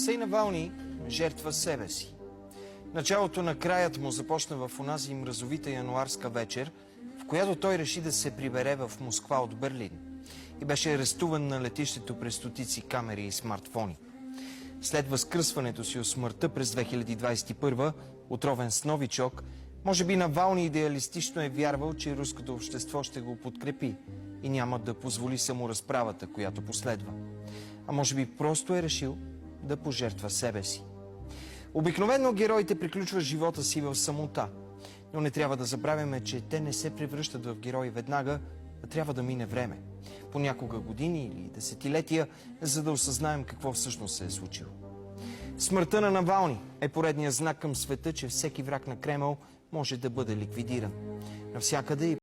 Алексей Навални жертва себе си. Началото на краят му започна в онази мразовита януарска вечер, в която той реши да се прибере в Москва от Берлин и беше арестуван на летището през стотици камери и смартфони. След възкръсването си от смъртта през 2021, отровен с новичок, може би Навални идеалистично е вярвал, че руското общество ще го подкрепи и няма да позволи саморазправата, която последва. А може би просто е решил да пожертва себе си. Обикновено героите приключват живота си в самота, но не трябва да забравяме, че те не се превръщат в герои веднага, а трябва да мине време. Понякога години или десетилетия, за да осъзнаем какво всъщност се е случило. Смъртта на Навални е поредният знак към света, че всеки враг на Кремъл може да бъде ликвидиран. Навсякъде и